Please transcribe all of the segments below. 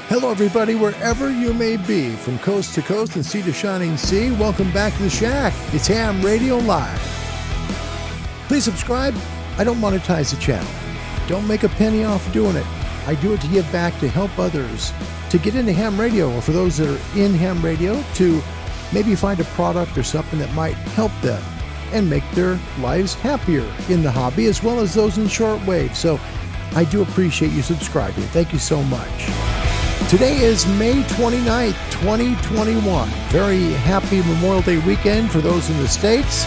Hello, everybody, wherever you may be, from coast to coast and sea to shining sea. Welcome back to the Shack. It's Ham Radio Live. Please subscribe. I don't monetize the channel. Don't make a penny off doing it. I do it to give back, to help others to get into ham radio, or for those that are in ham radio to maybe find a product or something that might help them and make their lives happier in the hobby, as well as those in shortwave. So I do appreciate you subscribing. Thank you so much. Today is May 29th, 2021. Very happy Memorial Day weekend for those in the States.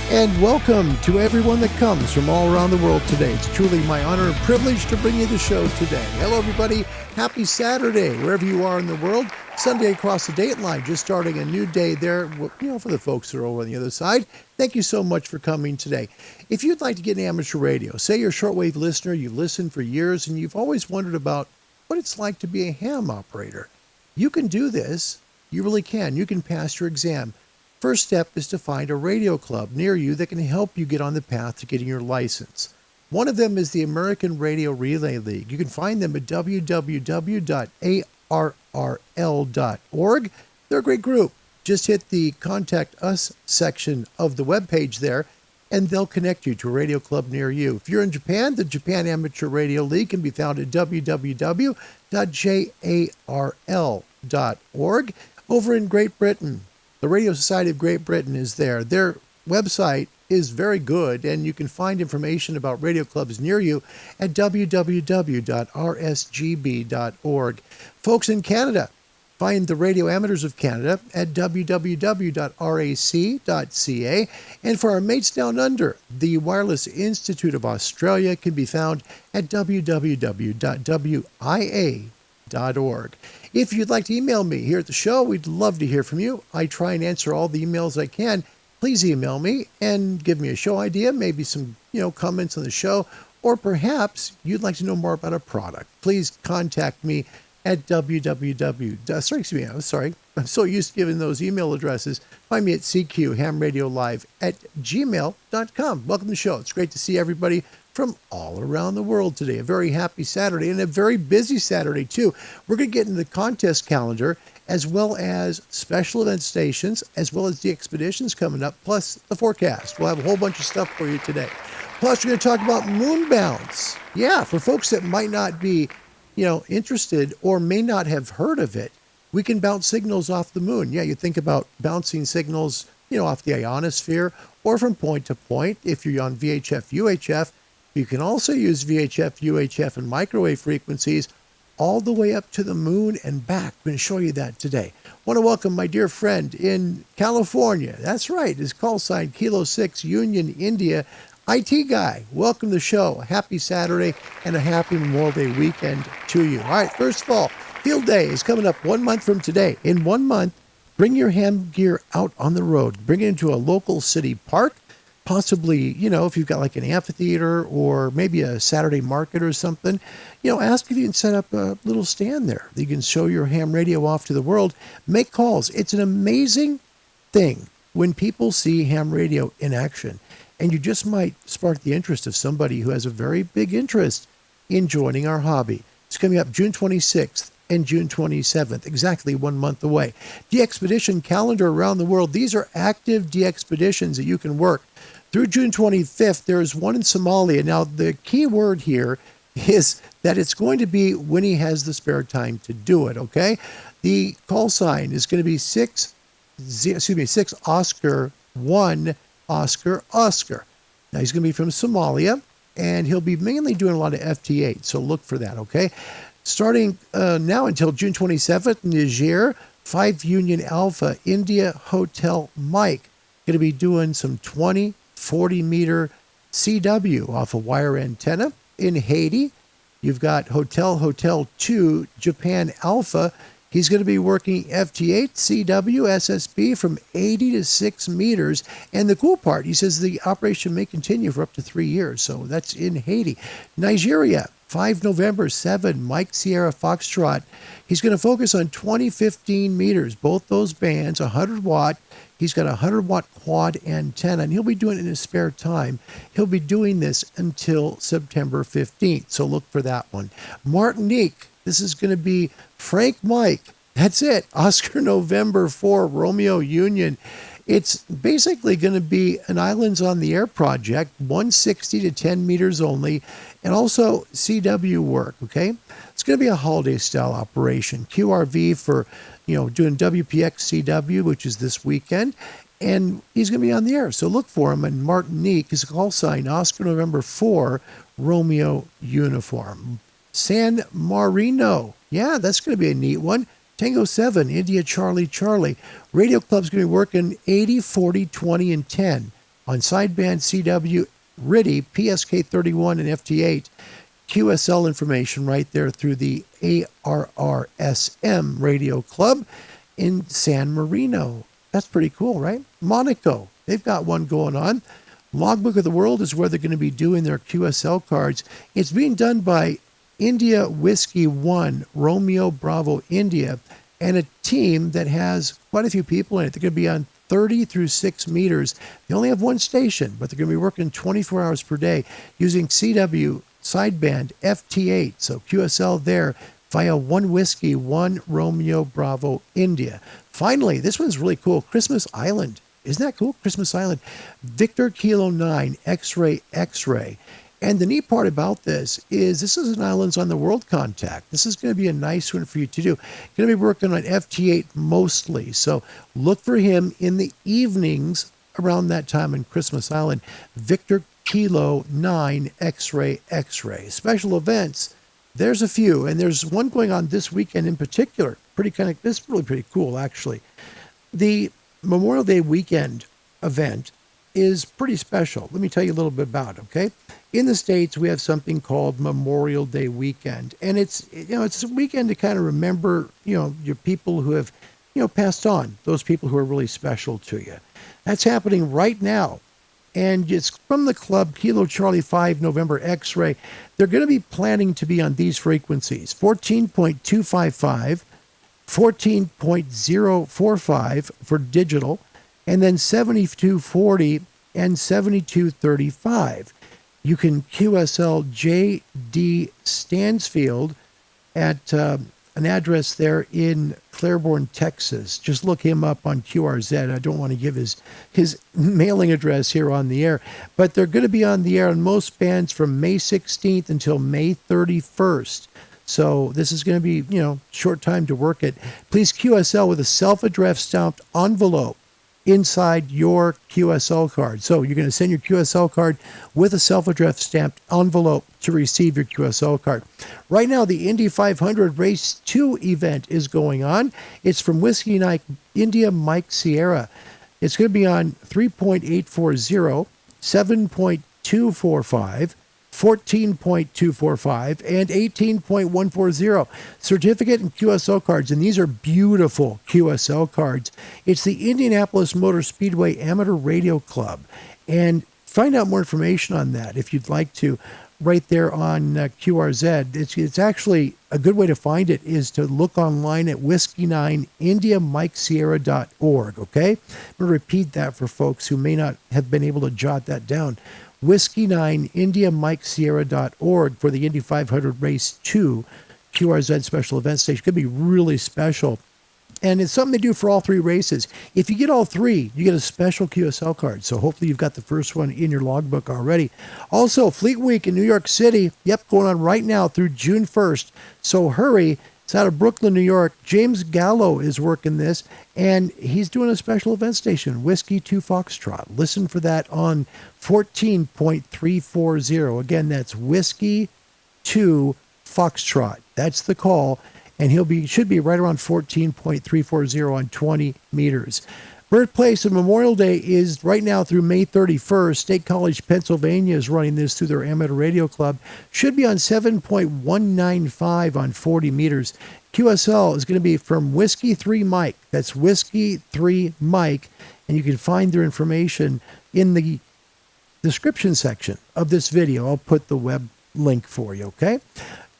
And welcome to everyone that comes from all around the world today. It's truly my honor and privilege to bring you the show today. Hello, everybody. Happy Saturday, wherever you are in the world. Sunday across the date line, just starting a new day there, for the folks that are over on the other side. Thank you so much for coming today. If you'd like to get into amateur radio, say you're a shortwave listener, you've listened for years, and you've always wondered about what it's like to be a ham operator. You can do this. You really can. You can pass your exam. First step is to find a radio club near you that can help you get on the path to getting your license. One of them is the American Radio Relay League. You can find them at www.arrl.org. They're a great group. Just hit the Contact Us section of the webpage there, and they'll connect you to a radio club near you. If you're in Japan, the Japan Amateur Radio League can be found at www.jarl.org. Over in Great Britain, the Radio Society of Great Britain is there. Their website is very good, and you can find information about radio clubs near you at www.rsgb.org. Folks in Canada, find the Radio Amateurs of Canada at www.rac.ca. And for our mates down under, the Wireless Institute of Australia can be found at www.wia.org. If you'd like to email me here at the show, we'd love to hear from you. I try and answer all the emails I can. Please email me and give me a show idea, maybe some comments on the show, or perhaps you'd like to know more about a product. Please contact me at I'm so used to giving those email addresses. Find me at cqhamradiolive@gmail.com. Welcome to the show. It's great to see everybody from all around the world today. A very happy Saturday and a very busy Saturday, too. We're going to get into the contest calendar, as well as special event stations, as well as DXPEditions coming up, plus the forecast. We'll have a whole bunch of stuff for you today. Plus, we're going to talk about moon bounce. Yeah, for folks that might not be interested or may not have heard of it, we can bounce signals off the moon. Yeah, you think about bouncing signals, off the ionosphere or from point to point. If you're on VHF, UHF, you can also use VHF, UHF, and microwave frequencies all the way up to the moon and back. I'm going to show you that today. I want to welcome my dear friend in California. That's right, his call sign Kilo 6 Union, India. IT guy, welcome to the show. Happy Saturday and a happy Memorial Day weekend to you. All right, first of all, Field Day is coming up 1 month from today. In 1 month, bring your ham gear out on the road. Bring it into a local city park, possibly, if you've got like an amphitheater or maybe a Saturday market or something. Ask if you can set up a little stand there. You can show your ham radio off to the world. Make calls. It's an amazing thing when people see ham radio in action. And you just might spark the interest of somebody who has a very big interest in joining our hobby. It's coming up June 26th and June 27th, exactly 1 month away. DXPEdition calendar around the world. These are active DXPEditions that you can work. Through June 25th, there's one in Somalia. Now, the key word here is that it's going to be when he has the spare time to do it, okay? The call sign is going to be 6 Oscar 1 Oscar. Now, he's going to be from Somalia, and he'll be mainly doing a lot of FT8, so look for that, okay? Starting now until June 27th, Niger, 5 Union Alpha, India Hotel Mike, going to be doing some 20, 40-meter CW off a wire antenna. In Haiti, you've got Hotel 2, Japan Alpha. He's going to be working FT8, CW, SSB from 80 to 6 meters. And the cool part, he says the operation may continue for up to 3 years. So that's in Haiti. Nigeria, 5 November 7, Mike Sierra Foxtrot. He's going to focus on 20, 15 meters, both those bands, 100 watt. He's got a 100-watt quad antenna, and he'll be doing it in his spare time. He'll be doing this until September 15th, so look for that one. Martinique, this is going to be Frank Mike. That's it. Oscar November 4, Romeo Union. It's basically going to be an Islands on the Air project, 160 to 10 meters only, and also CW work, okay? It's going to be a holiday-style operation. QRV for, doing WPX CW, which is this weekend, and he's going to be on the air, so look for him. And Martinique, his call sign, Oscar November 4, Romeo Uniform. San Marino, yeah, that's going to be a neat one. Tango 7, India Charlie Charlie. Radio Club's going to be working 80, 40, 20, and 10 on sideband CW, RIDI, PSK31, and FT8. QSL information right there through the ARRSM Radio Club in San Marino. That's pretty cool, right? Monaco, they've got one going on. Logbook of the World is where they're going to be doing their QSL cards. It's being done by India Whiskey 1, Romeo Bravo India, and a team that has quite a few people in it. They're going to be on 30 through 6 meters. They only have one station, but they're going to be working 24 hours per day using CW sideband FT8. So QSL there via 1 Whiskey 1, Romeo Bravo India. Finally, this one's really cool. Christmas Island. Isn't that cool? Christmas Island. Victor Kilo 9, X-Ray X-Ray. And the neat part about this is an Islands on the World contact. This is going to be a nice one for you to do. Going to be working on FT8 mostly. So look for him in the evenings around that time in Christmas Island. Victor Kilo 9 X-Ray X-Ray. Special events, there's a few. And there's one going on this weekend in particular. This is really pretty cool, actually. The Memorial Day weekend event is pretty special. Let me tell you a little bit about it, okay? In the States, we have something called Memorial Day weekend, and it's a weekend to kind of remember, your people who have, passed on, those people who are really special to you. That's happening right now, and it's from the club Kilo Charlie 5 November X-Ray. They're going to be planning to be on these frequencies: 14.255, 14.045 for digital, and then 7240 and 7235. You can QSL J.D. Stansfield at an address there in Claiborne, Texas. Just look him up on QRZ. I don't want to give his mailing address here on the air, but they're going to be on the air on most bands from May 16th until May 31st. So this is going to be, short time to work it. Please QSL with a self-addressed stamped envelope inside your QSL card. So you're going to send your QSL card with a self-addressed stamped envelope to receive your QSL card. Right now, the Indy 500 Race 2 event is going on. It's from Whiskey Night India Mike Sierra. It's going to be on 3.840, 7.245, 14.245, and 18.140 certificate and QSL cards, and these are beautiful QSL cards. It's the Indianapolis Motor Speedway Amateur Radio Club, and find out more information on that if you'd like to right there on QRZ. It's actually a good way to find it is to look online at whiskey9indiamikesierra.org, okay? I'm going to repeat that for folks who may not have been able to jot that down. Whiskey9indiamikesierra.org for the Indy 500 Race 2 QRZ special event station. Could be really special. And it's something they do for all three races. If you get all three, you get a special QSL card. So hopefully you've got the first one in your logbook already. Also, Fleet Week in New York City. Yep, going on right now through June 1st. So hurry. It's out of Brooklyn, New York. James Gallo is working this, and he's doing a special event station, Whiskey 2 Foxtrot. Listen for that on 14.340. Again, that's Whiskey 2 Foxtrot. That's the call, and should be right around 14.340 on 20 meters. Birthplace of Memorial Day is right now through May 31st. State College, Pennsylvania is running this through their amateur radio club. Should be on 7.195 on 40 meters. QSL is going to be from Whiskey 3 Mike. That's Whiskey 3 Mike. And you can find their information in the description section of this video. I'll put the web link for you, okay?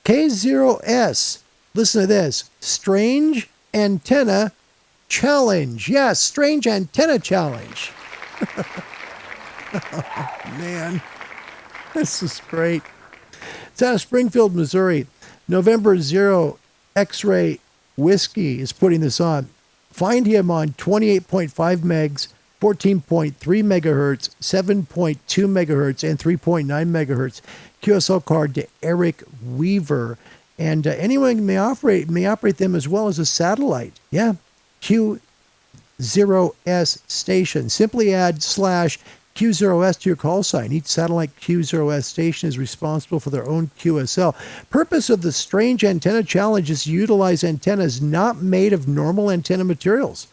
K0S. Listen to this. Strange Antenna challenge. Yes, strange antenna challenge. Man, this is great. It's out of Springfield, Missouri. November 0 X-Ray Whiskey is putting this on. Find him on 28.5 megs, 14.3 megahertz, 7.2 megahertz, and 3.9 megahertz. QSL card to Eric Weaver. And anyone may operate them as well as a satellite. Yeah, Q0S station. Simply add /Q0S to your call sign. Each satellite Q0S station is responsible for their own QSL. Purpose of the Strange Antenna Challenge is to utilize antennas not made of normal antenna materials.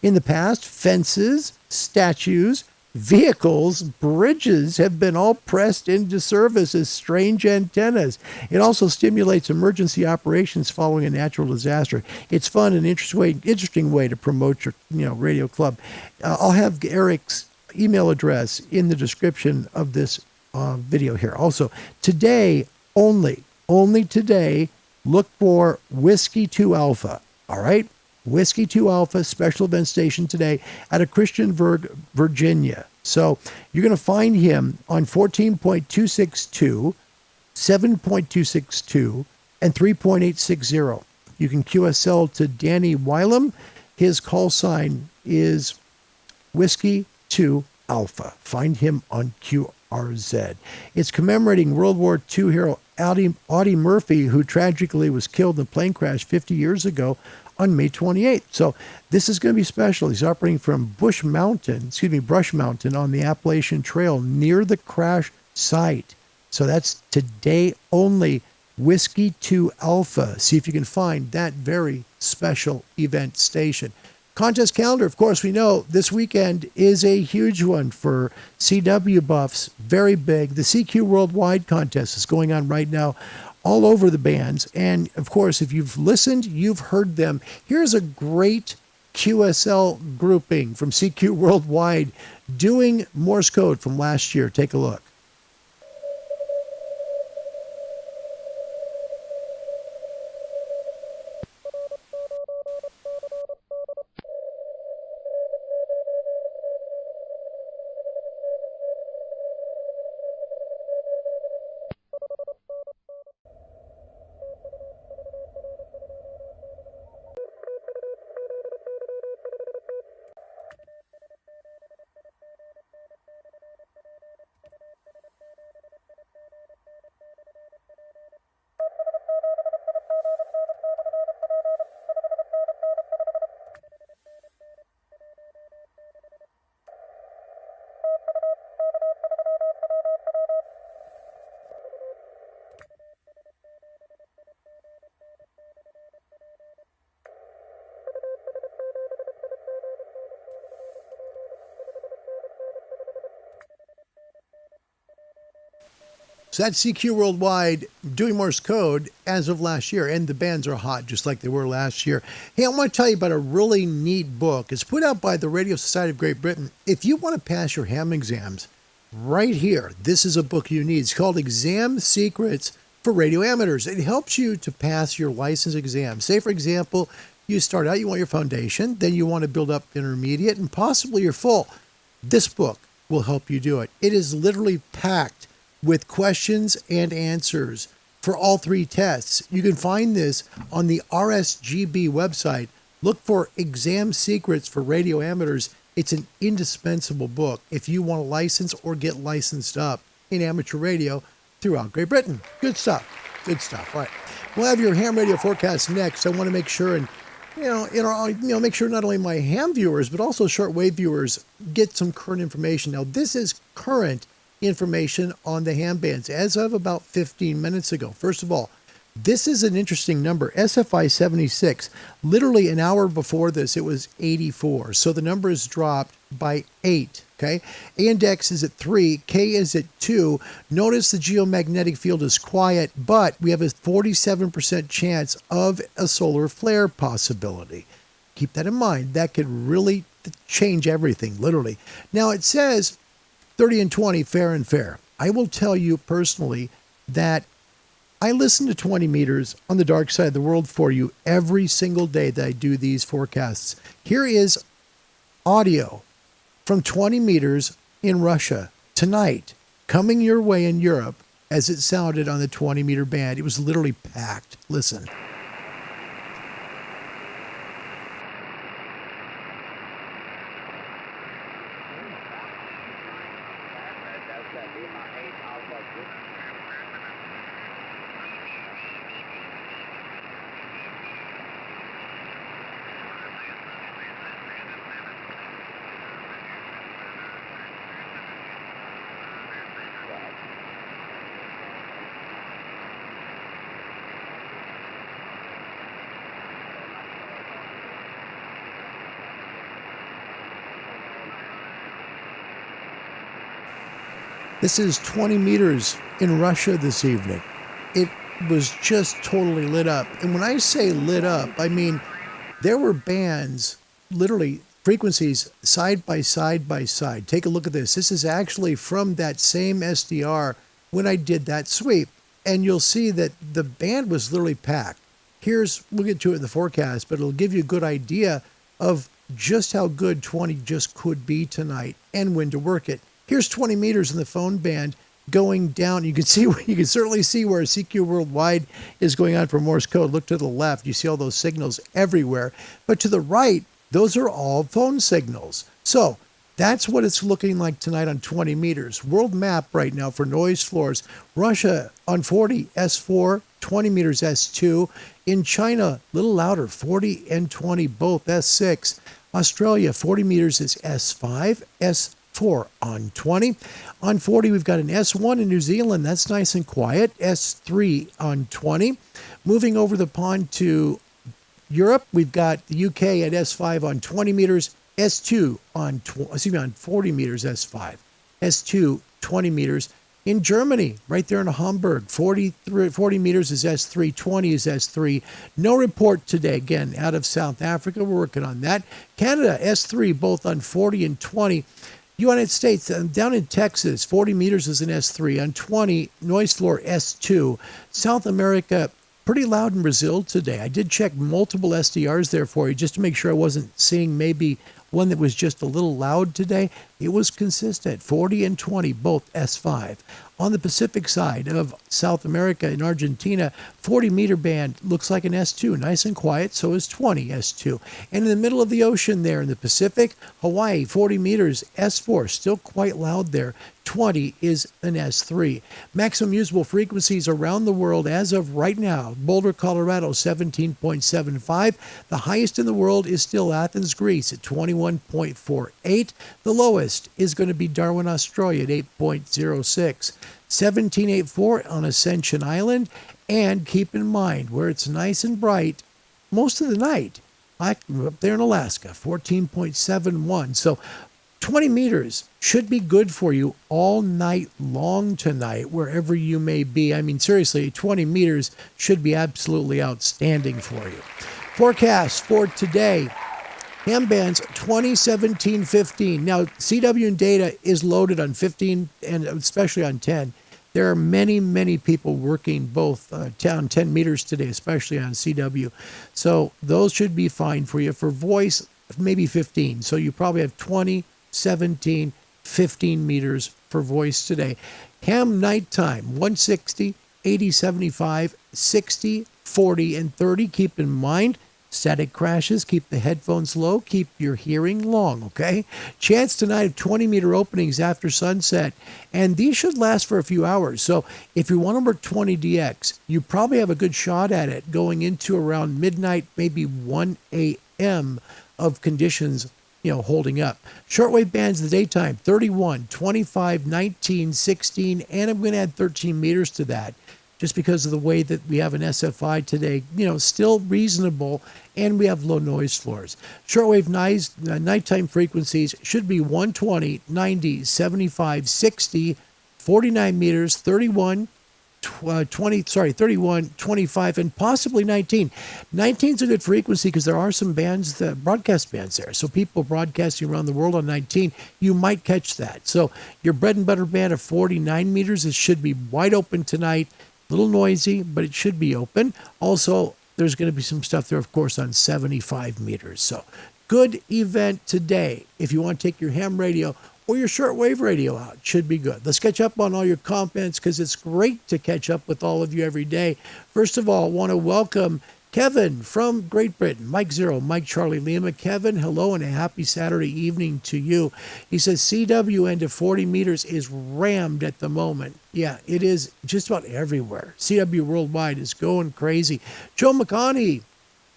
In the past, fences, statues, vehicles, bridges have been all pressed into service as strange antennas. It also stimulates emergency operations following a natural disaster. It's fun and interesting way to promote your radio club. I'll have Eric's email address in the description of this video here. Also, today only today, look for Whiskey 2 Alpha. All right? Whiskey 2 Alpha special event station today out of Christiansburg, Virginia. So you're going to find him on 14.262, 7.262, and 3.860. You can QSL to Danny Wylam. His call sign is Whiskey 2 Alpha. Find him on QRZ. It's commemorating World War II hero Audie Murphy, who tragically was killed in a plane crash 50 years ago on May 28th. So this is going to be special. He's operating from Brush Mountain on the Appalachian Trail near the crash site. So that's today only, Whiskey 2 Alpha. See if you can find that very special event station. Contest calendar, of course, we know this weekend is a huge one for CW buffs. Very big. The CQ Worldwide contest is going on right now all over the bands. And, of course, if you've listened, you've heard them. Here's a great QSL grouping from CQ Worldwide doing Morse code from last year. Take a look. So that's CQ Worldwide doing Morse code as of last year, and the bands are hot just like they were last year. Hey, I want to tell you about a really neat book. It's put out by the Radio Society of Great Britain. If you want to pass your ham exams, right here, this is a book you need. It's called Exam Secrets for Radio Amateurs. It helps you to pass your license exam. Say, for example, you start out, you want your foundation, then you want to build up intermediate and possibly your full. This book will help you do it. It is literally packed with questions and answers for all three tests. You can find this on the RSGB website. Look for Exam Secrets for Radio Amateurs. It's an indispensable book if you want to license or get licensed up in amateur radio throughout Great Britain. Good stuff. Good stuff. All right. We'll have your ham radio forecast next. I want to make sure make sure not only my ham viewers, but also shortwave viewers get some current information. Now, this is current information on the ham bands as of about 15 minutes ago. First of all, this is an interesting number, SFI 76. Literally an hour before this, it was 84. So the number is dropped by 8. Okay. Index is at 3. K is at 2. Notice the geomagnetic field is quiet, but we have a 47% chance of a solar flare possibility. Keep that in mind. That could really change everything, literally. Now it says 30 and 20, fair and fair. I will tell you personally that I listen to 20 meters on the dark side of the world for you every single day that I do these forecasts. Here is audio from 20 meters in Russia tonight, coming your way in Europe as it sounded on the 20-meter band. It was literally packed. Listen. This is 20 meters in Russia this evening. It was just totally lit up. And when I say lit up, I mean there were bands, literally frequencies side by side by side. Take a look at this. This is actually from that same SDR when I did that sweep. And you'll see that the band was literally packed. We'll get to it in the forecast, but it'll give you a good idea of just how good 20 just could be tonight and when to work it. Here's 20 meters in the phone band going down. You can certainly see where CQ Worldwide is going on for Morse code. Look to the left. You see all those signals everywhere. But to the right, those are all phone signals. So that's what it's looking like tonight on 20 meters. World map right now for noise floors. Russia on 40, S4, 20 meters, S2. In China, a little louder, 40 and 20, both S6. Australia, 40 meters is S5, S4 on 20. On 40, we've got an S1 in New Zealand. That's nice and quiet. S3 on 20. Moving over the pond to Europe, we've got the UK at S5 on 20 meters. S2 on 40 meters, S5. S2, 20 meters. In Germany, right there in Hamburg, 40 meters is S3, 20 is S3. No report today, again, out of South Africa. We're working on that. Canada, S3, both on 40 and 20. United States, down in Texas, 40 meters is an S3. On 20, noise floor S2. South America, pretty loud in Brazil today. I did check multiple SDRs there for you just to make sure I wasn't seeing maybe one that was just a little loud today. It was consistent, 40 and 20, both S5. On the Pacific side of South America in Argentina, 40-meter band looks like an S2, nice and quiet, so is 20 S2. And in the middle of the ocean there in the Pacific, Hawaii, 40 meters, S4, still quite loud there. 20 is an S3. Maximum usable frequencies around the world as of right now, Boulder, Colorado, 17.75. The highest in the world is still Athens, Greece at 21.48. The lowest is going to be Darwin, Australia at 8.06. 1784 on Ascension Island. And keep in mind, where it's nice and bright most of the night, like up there in Alaska, 14.71. So 20 meters should be good for you all night long tonight, wherever you may be. I mean, seriously, 20 meters should be absolutely outstanding for you. Forecast for today, ham bands 20, 17, 15. Now, CW and data is loaded on 15 and especially on 10. There are many, many people working both on 10 meters today, especially on CW. So those should be fine for you. For voice, maybe 15. So you probably have 20, 17, 15 meters for voice today. Ham nighttime, 160, 80, 75, 60, 40, and 30. Keep in mind, static crashes, keep the headphones low, keep your hearing long, okay? Chance tonight of 20-meter openings after sunset, and these should last for a few hours. So if you want to work 20 DX, you probably have a good shot at it going into around midnight, maybe 1 a.m. of conditions holding up. Shortwave bands in the daytime, 31, 25, 19, 16, and I'm going to add 13 meters to that just because of the way that we have an SFI today, still reasonable, and we have low noise floors. Shortwave nighttime frequencies should be 120, 90, 75, 60, 49 meters, 31, 25, and possibly 19. 19 is a good frequency because there are some bands, broadcast bands there. So people broadcasting around the world on 19, you might catch that. So your bread and butter band of 49 meters, it should be wide open tonight. A little noisy, but it should be open. Also, there's going to be some stuff there, of course, on 75 meters. So, good event today. If you want to take your ham radio or your shortwave radio out, should be good. Let's catch up on all your comments because it's great to catch up with all of you every day. First of all, I want to welcome Kevin from Great Britain, Mike Zero, Mike Charlie Lima. Kevin, hello and a happy Saturday evening to you. He says CW into 40 meters is rammed at the moment. Yeah, it is just about everywhere. CW worldwide is going crazy. Joe McConaughey,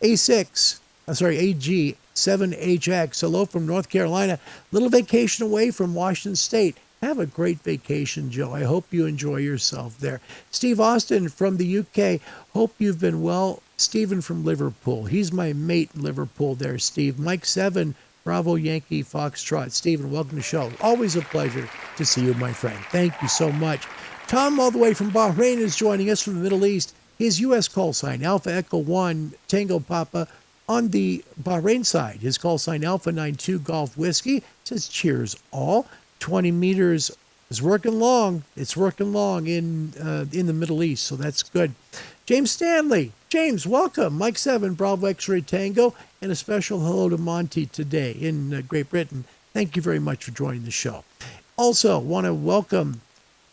AG7HX, hello from North Carolina. Little vacation away from Washington State. Have a great vacation, Joe. I hope you enjoy yourself there. Steve Austin from the UK. Hope you've been well. Stephen from Liverpool. He's my mate in Liverpool there, Steve. Mike 7, Bravo Yankee Foxtrot. Stephen, welcome to the show. Always a pleasure to see you, my friend. Thank you so much. Tom, all the way from Bahrain, is joining us from the Middle East. His U.S. call sign, Alpha Echo 1, Tango Papa. On the Bahrain side, his call sign, Alpha 92 Golf Whiskey. Says cheers all. 20 meters is working long. It's working long in the Middle East, so that's good. James Stanley. James, welcome. Mike 7, Bravo X-Ray Tango, and a special hello to Monty today in Great Britain. Thank you very much for joining the show. Also, want to welcome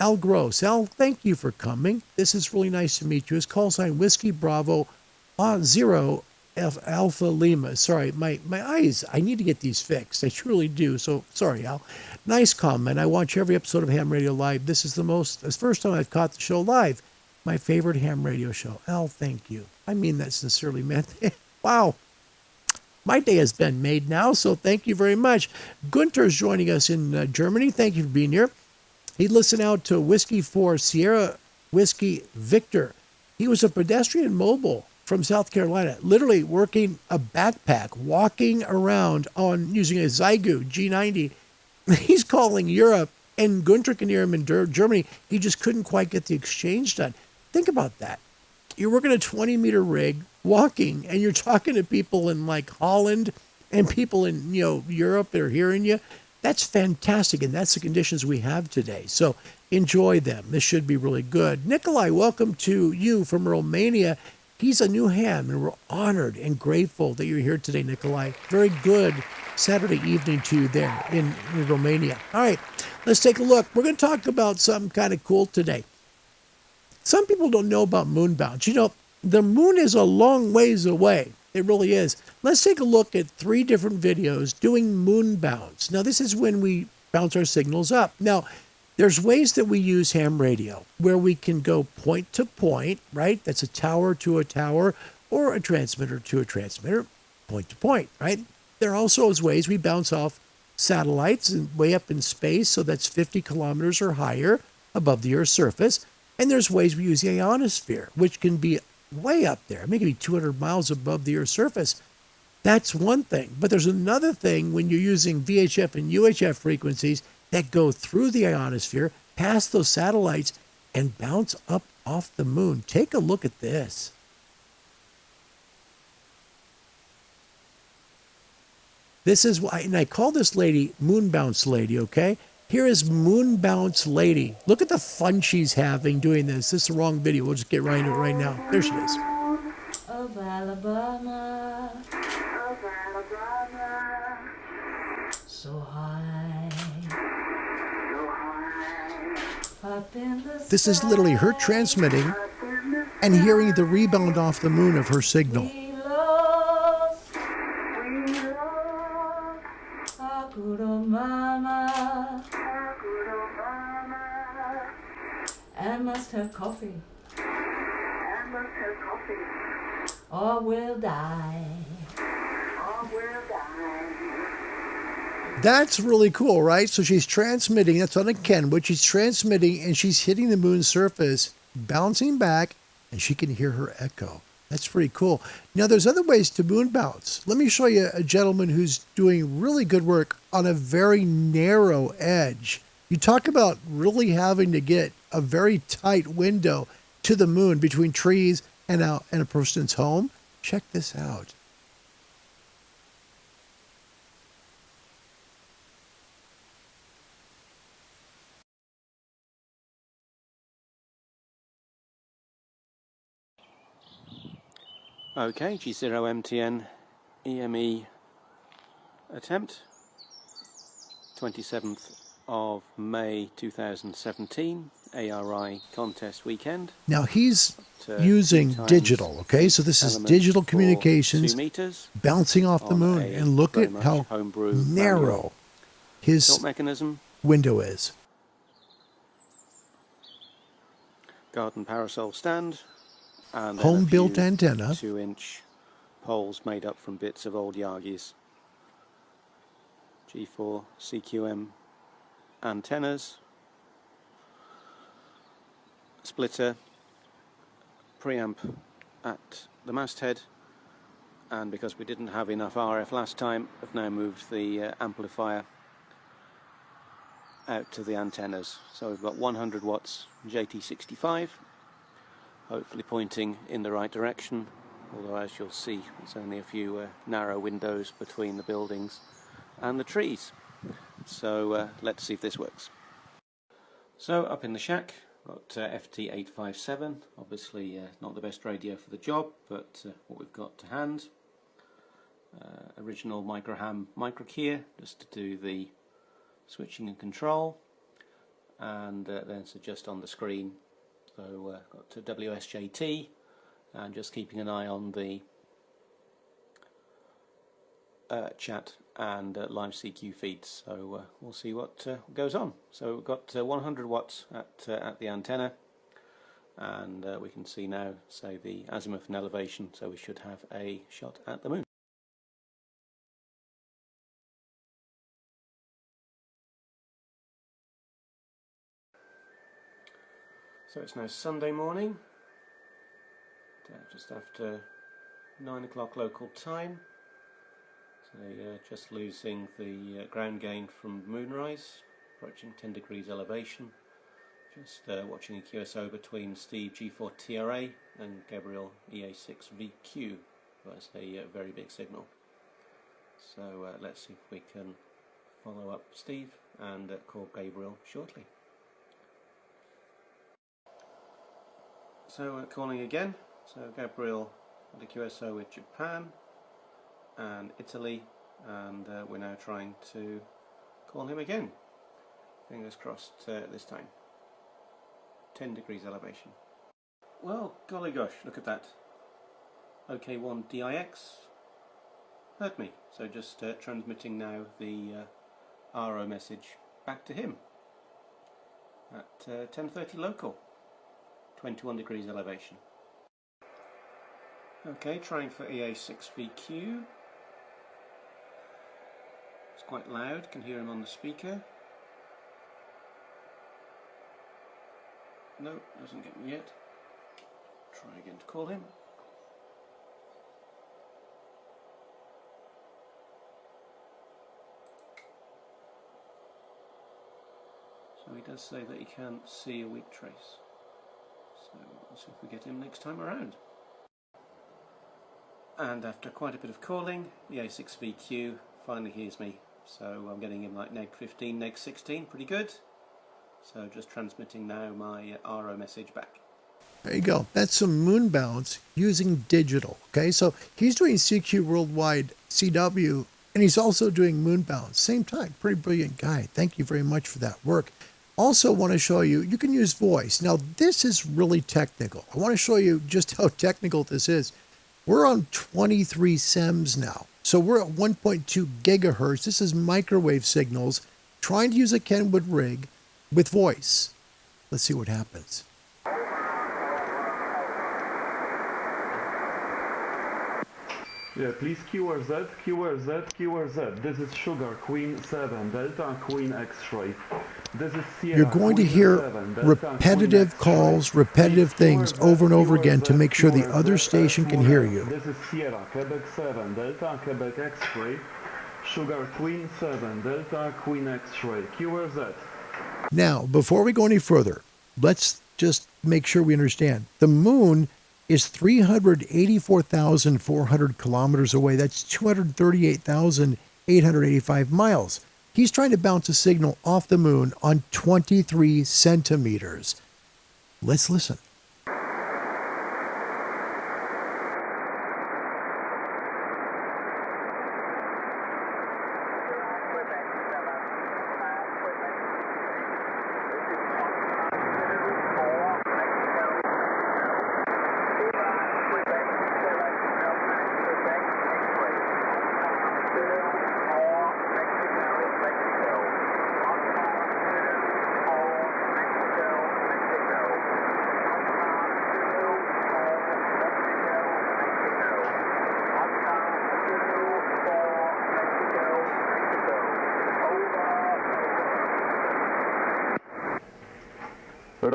Al Gross. Al, thank you for coming. This is really nice to meet you. His call sign, Whiskey Bravo 0 Alpha Lima. Sorry, my eyes, I need to get these fixed. I truly do. So, sorry, Al. Nice comment. I watch every episode of Ham Radio Live. This is the first time I've caught the show live. My favorite ham radio show. Al, thank you. I mean that sincerely, man. Wow. My day has been made now, so thank you very much. Gunter's joining us in Germany. Thank you for being here. He listened out to Whiskey 4 Sierra Whiskey Victor. He was a pedestrian mobile from South Carolina, literally working a backpack, walking around on using a Zygu G90. He's calling Europe, and Gunter can hear him in Germany. He just couldn't quite get the exchange done. Think about that. You're working a 20-meter rig, walking, and you're talking to people in like Holland and people in Europe that are hearing you. That's fantastic, and that's the conditions we have today. So enjoy them. This should be really good. Nikolai, welcome to you from Romania. He's a new ham, and we're honored and grateful that you're here today, Nikolai. Very good Saturday evening to you there in Romania. All right, let's take a look. We're going to talk about something kind of cool today. Some people don't know about moon bounce. The moon is a long ways away. It really is. Let's take a look at 3 different videos doing moon bounce. Now, this is when we bounce our signals up. Now, there's ways that we use ham radio where we can go point to point, right? That's a tower to a tower or a transmitter to a transmitter, point to point, right? There also is ways we bounce off satellites and way up in space, so that's 50 kilometers or higher above the Earth's surface. And there's ways we use the ionosphere, which can be way up there, maybe 200 miles above the Earth's surface. That's one thing. But there's another thing when you're using VHF and UHF frequencies that go through the ionosphere, past those satellites, and bounce up off the moon. Take a look at this. This is why, and I call this lady Moon Bounce Lady, okay? Here is Moon Bounce Lady. Look at the fun she's having doing this. This is the wrong video. We'll just get right into it right now. There she is. Of Alabama, so high, up in the This is literally her transmitting and hearing the rebound off the moon of her signal. we lost our good old mama, and must have coffee, or we'll die. That's really cool, right? So she's transmitting, that's on a Kenwood, she's transmitting and she's hitting the moon's surface, bouncing back, and she can hear her echo. That's pretty cool. Now, there's other ways to moon bounce. Let me show you a gentleman who's doing really good work on a very narrow edge. You talk about really having to get a very tight window to the moon between trees and a person's home. Check this out. Okay, G0MTN EME attempt, 27th of May 2017, ARI contest weekend. Now he's At, using 2 digital, okay? So this is digital for communications 2 meters bouncing off the on moon. a And look very at much how homebrew narrow manual his tilt mechanism, window is. garden parasol stand, and then Home-built a few antenna. 2-inch poles made up from bits of old Yagis. G4 CQM antennas, splitter, preamp at the masthead, and because we didn't have enough RF last time, I've now moved the amplifier out to the antennas. So we've got 100 watts JT65, hopefully pointing in the right direction, although as you'll see there's only a few narrow windows between the buildings and the trees. So let's see if this works. So up in the shack, got FT857, obviously not the best radio for the job, but what we've got to hand. Original microham microkeyer just to do the switching and control, and then it's just on the screen. So got to WSJT, and just keeping an eye on the chat and live CQ feeds. So we'll see what goes on. So we've got 100 watts at the antenna, and we can see now, say, the azimuth and elevation. So we should have a shot at the moon. So it's now Sunday morning, just after 9 o'clock local time. So just losing the ground gain from moonrise, approaching 10 degrees elevation. Just watching a QSO between Steve G4 TRA and Gabriel EA6VQ, who has a very big signal. So let's see if we can follow up Steve and call Gabriel shortly. So calling again, so Gabriel had a QSO with Japan and Italy, and we're now trying to call him again. Fingers crossed this time. 10 degrees elevation. Well, golly gosh, look at that. OK1DIX heard me, so just transmitting now the RO message back to him at 10:30 local. 21 degrees elevation. Okay, trying for EA6VQ. It's quite loud, can hear him on the speaker. No, doesn't get me yet. Try again to call him. So he does say that he can't see a weak trace. So we'll see if we get him next time around. And after quite a bit of calling, the A6VQ finally hears me. So I'm getting him like neg 15, neg 16, pretty good. So just transmitting now my RO message back. There you go. That's some moon bounce using digital. Okay, so he's doing CQ Worldwide CW, and he's also doing moon bounce. Same time. Pretty brilliant guy. Thank you very much for that work. Also want to show you, you can use voice. Now this is really technical. I want to show you just how technical this is. We're on 23 SEMS now. So we're at 1.2 gigahertz. This is microwave signals, trying to use a Kenwood rig with voice. Let's see what happens. Yeah, please QRZ, QRZ, QRZ. This is Sugar Queen 7, Delta Queen X-Ray. This is Sierra. You're going to hear repetitive calls, repetitive things over and over again to make sure the other station can hear you. This is Sierra, Quebec 7, Delta Quebec X-Ray. Sugar Queen 7, Delta Queen X-Ray, QRZ. Now, before we go any further, let's just make sure we understand. The moon is 384,400 kilometers away. That's 238,885 miles. He's trying to bounce a signal off the moon on 23 centimeters. Let's listen.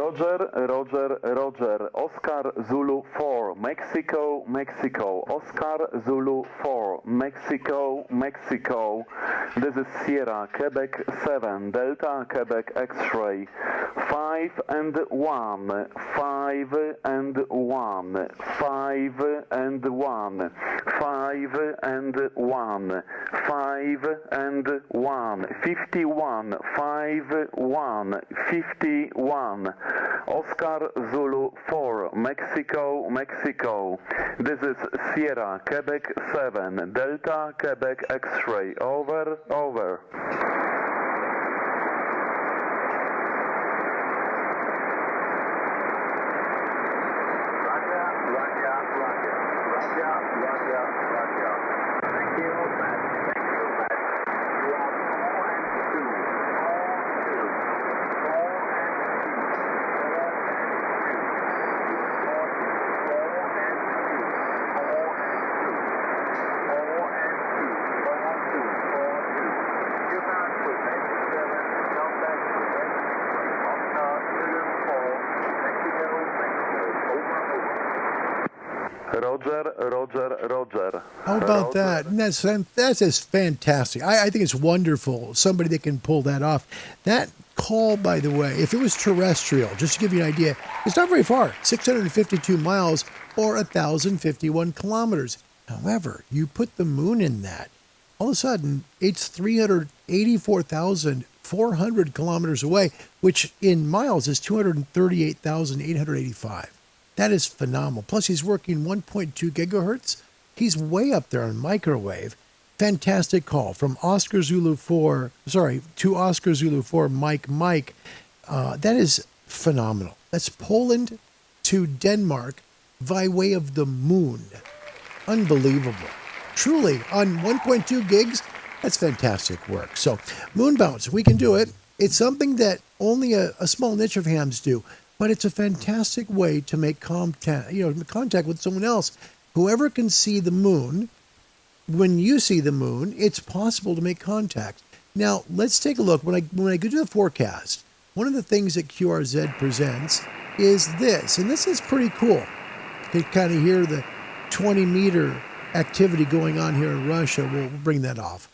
Roger, Roger, Roger. Oscar Zulu 4, Mexico, Mexico. Oscar Zulu 4, Mexico, Mexico. This is Sierra, Quebec 7, Delta, Quebec X-ray. 5 and 1, 5 and 1, 5 and 1, 5 and 1, 5 and 1, 51, 5, 1, 51. Oscar Zulu 4, Mexico, Mexico. This is Sierra, Quebec 7, Delta, Quebec X-ray. Over, over. Roger, Roger, Roger. How about that? And that's just fantastic. I think it's wonderful. Somebody that can pull that off. That call, by the way, if it was terrestrial, just to give you an idea, it's not very far, 652 miles or 1,051 kilometers. However, you put the moon in that, all of a sudden, it's 384,400 kilometers away, which in miles is 238,885. That is phenomenal. Plus, he's working 1.2 gigahertz. He's way up there on microwave. Fantastic call from Oscar Zulu 4, to Oscar Zulu 4, Mike. That is phenomenal. That's Poland to Denmark by way of the moon. Unbelievable. Truly, on 1.2 gigs, that's fantastic work. So, moon bounce, we can do it. It's something that only a small niche of hams do. But it's a fantastic way to make contact with someone else. Whoever can see the moon, when you see the moon, it's possible to make contact. Now, let's take a look. When I go to the forecast, one of the things that QRZ presents is this. And this is pretty cool. You can kind of hear the 20-meter activity going on here in Russia. We'll bring that off.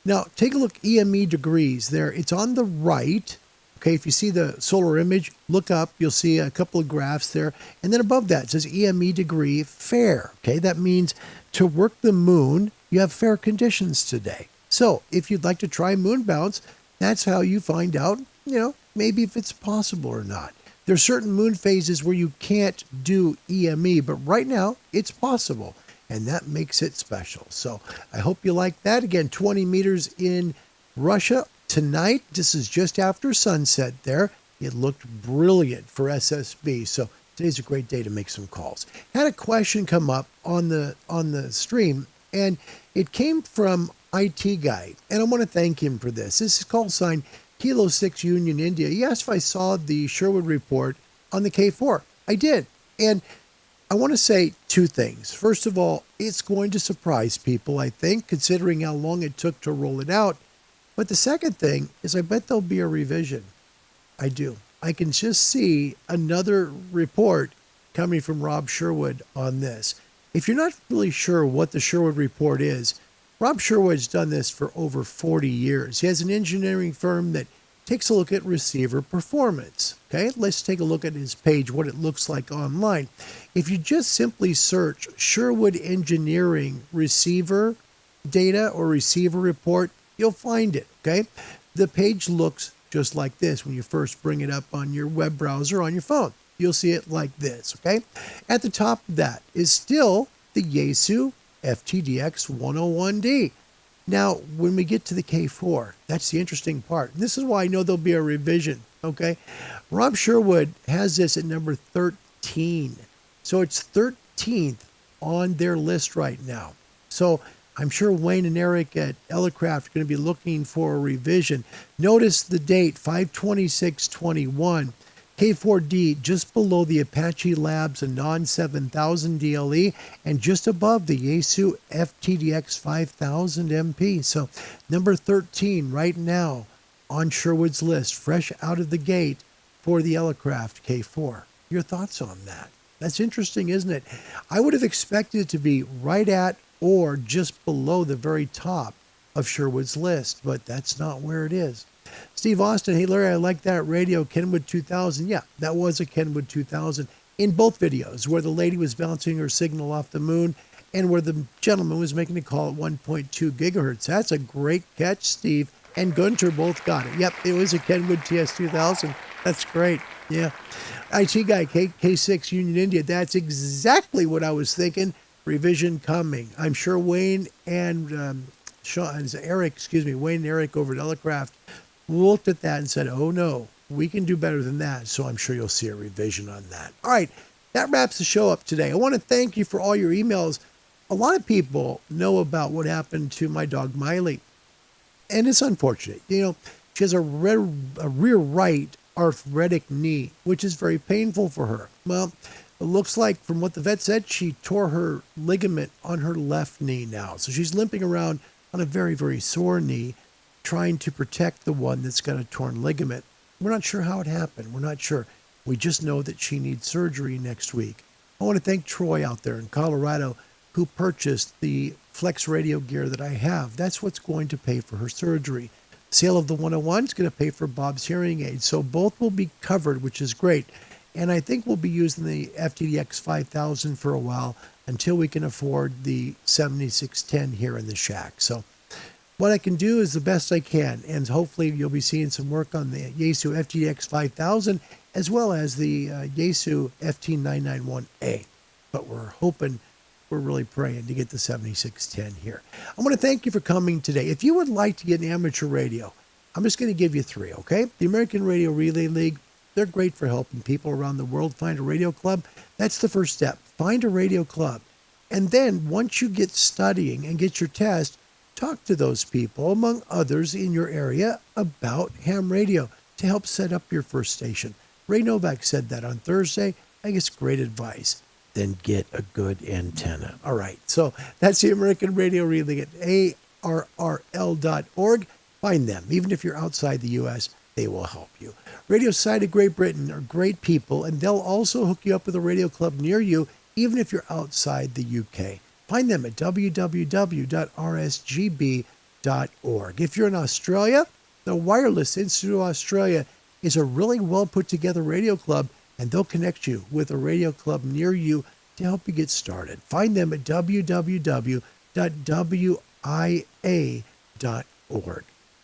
Now, take a look, EME degrees there. It's on the right. Okay, if you see the solar image, look up, you'll see a couple of graphs there. And then above that, it says EME degree fair. Okay, that means to work the moon, you have fair conditions today. So if you'd like to try moon bounce, that's how you find out, maybe if it's possible or not. There's certain moon phases where you can't do EME, but right now it's possible. And that makes it special. So I hope you like that. Again, 20 meters in Russia. Tonight, this is just after sunset there. It looked brilliant for SSB. So today's a great day to make some calls. Had a question come up on the stream, and it came from IT Guy. And I want to thank him for this. This is call sign Kilo 6 Union India. He asked if I saw the Sherwood report on the K4. I did. And I want to say two things. First of all, it's going to surprise people, I think, considering how long it took to roll it out. But the second thing is I bet there'll be a revision. I do. I can just see another report coming from Rob Sherwood on this. If you're not really sure what the Sherwood report is, Rob Sherwood's done this for over 40 years. He has an engineering firm that takes a look at receiver performance. Okay, let's take a look at his page, what it looks like online. If you just simply search Sherwood Engineering receiver data or receiver report, you'll find it, okay? The page looks just like this when you first bring it up on your web browser on your phone. You'll see it like this, okay? At the top of that is still the Yaesu FTDX 101D. Now, when we get to the K4, that's the interesting part. This is why I know there'll be a revision, okay? Rob Sherwood has this at number 13. So it's 13th on their list right now. So I'm sure Wayne and Eric at Elecraft are going to be looking for a revision. Notice the date, 5/26/21. K4D just below the Apache Labs Anon 7000 DLE and just above the Yaesu FTDX 5000 MP. So number 13 right now on Sherwood's list, fresh out of the gate. for the Elecraft K4. Your thoughts on that? That's interesting, isn't it? I would have expected it to be right at or just below the very top of Sherwood's list, but that's not where it is. Steve Austin, hey Larry, I like that radio, Kenwood 2000. Yeah, that was a Kenwood 2000 in both videos, where the lady was bouncing her signal off the moon and where the gentleman was making a call at 1.2 gigahertz. That's a great catch, Steve. And Gunter both got it. Yep, it was a Kenwood TS2000. That's great. Yeah. IT guy, K6 Union India. That's exactly what I was thinking. Revision coming. I'm sure Wayne and Wayne and Eric over at Elecraft looked at that and said, oh no, we can do better than that. So I'm sure you'll see a revision on that. All right, that wraps the show up today. I want to thank you for all your emails. A lot of people know about what happened to my dog Miley, and it's unfortunate. You know, she has a rear right arthritic knee, which is very painful for her. Well, it looks like from what the vet said, she tore her ligament on her left knee now. So she's limping around on a very, very sore knee, trying to protect the one that's got a torn ligament. We're not sure how it happened. We're not sure. We just know that she needs surgery next week. I want to thank Troy out there in Colorado who purchased the Flex radio gear that I have. That's what's going to pay for her surgery. Sale of the 101 is going to pay for Bob's hearing aids. So both will be covered, which is great. And I think we'll be using the FTDX 5000 for a while until we can afford the 7610 here in the shack. So what I can do is the best I can, and hopefully you'll be seeing some work on the Yaesu FTDX 5000 as well as the Yaesu FT991A. But we're really praying to get the 7610 here. I want to thank you for coming today. If you would like to get an amateur radio, I'm just going to give you 3, okay? The American Radio Relay League, they're great for helping people around the world find a radio club. That's the first step. Find a radio club. And then once you get studying and get your test, talk to those people, among others in your area, about ham radio to help set up your first station. Ray Novak said that on Thursday. I guess great advice. Then get a good antenna. All right, so that's the American Radio Relay at ARRL.org. Find them. Even if you're outside the U.S., they will help you. Radio Society of Great Britain are great people, and they'll also hook you up with a radio club near you, even if you're outside the UK. Find them at www.rsgb.org. If you're in Australia, the Wireless Institute of Australia is a really well put together radio club, and they'll connect you with a radio club near you to help you get started. Find them at www.wia.org.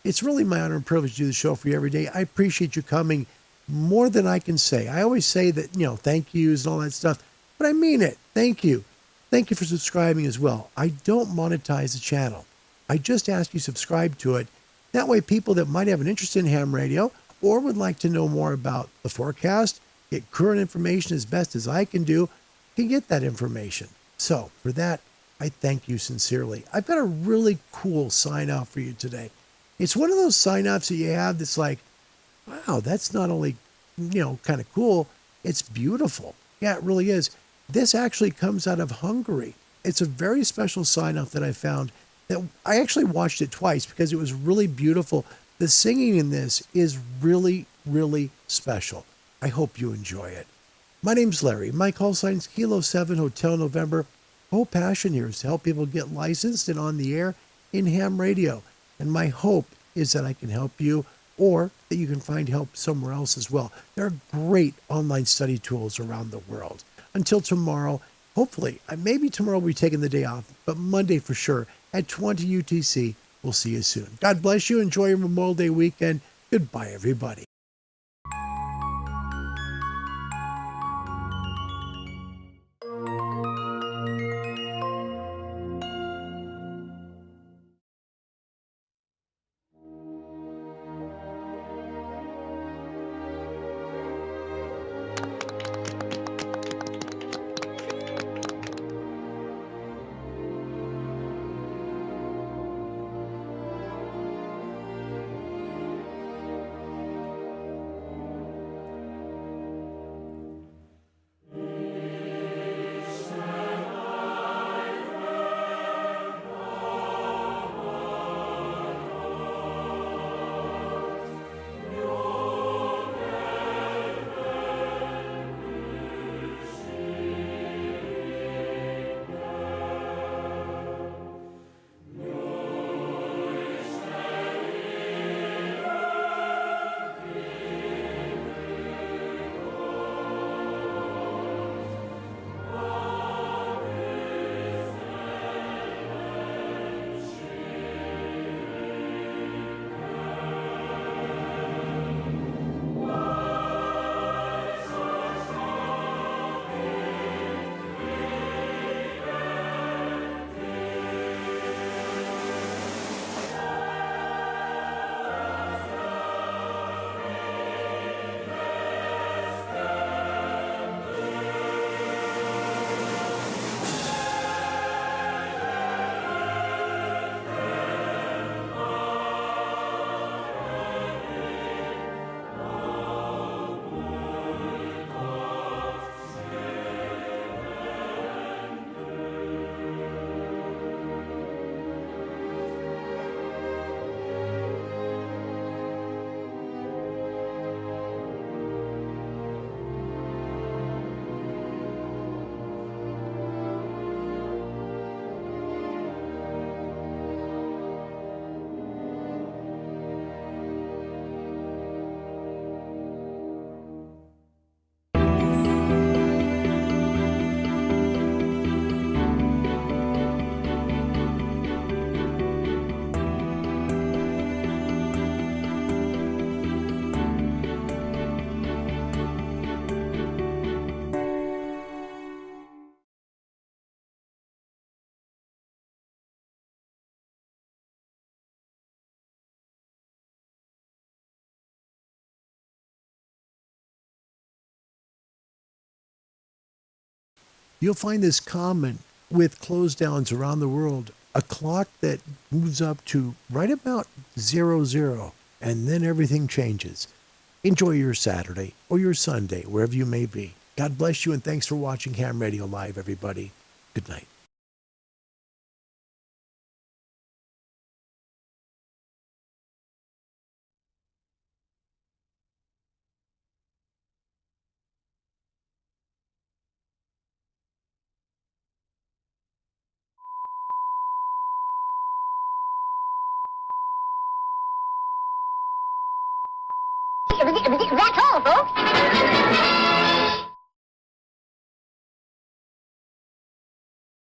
It's really my honor and privilege to do the show for you every day. I appreciate you coming more than I can say. I always say that, thank yous and all that stuff, but I mean it. Thank you. Thank you for subscribing as well. I don't monetize the channel. I just ask you subscribe to it. That way people that might have an interest in ham radio or would like to know more about the forecast, get current information as best as I can do, can get that information. So for that, I thank you sincerely. I've got a really cool sign off for you today. It's one of those sign offs that you have that's like, wow, that's not only, kind of cool, it's beautiful. Yeah, it really is. This actually comes out of Hungary. It's a very special sign off that I found that I actually watched it twice because it was really beautiful. The singing in this is really, really special. I hope you enjoy it. My name's Larry. My call sign's Kilo 7 Hotel November. Whole passion here is to help people get licensed and on the air in ham radio. And my hope is that I can help you or that you can find help somewhere else as well. There are great online study tools around the world. Until tomorrow, hopefully, maybe tomorrow we'll be taking the day off, but Monday for sure at 20 UTC. We'll see you soon. God bless you. Enjoy your Memorial Day weekend. Goodbye, everybody. You'll find this common with close downs around the world. A clock that moves up to right about 00, and then everything changes. Enjoy your Saturday or your Sunday, wherever you may be. God bless you, and thanks for watching Ham Radio Live, everybody. Good night. That's all, folks.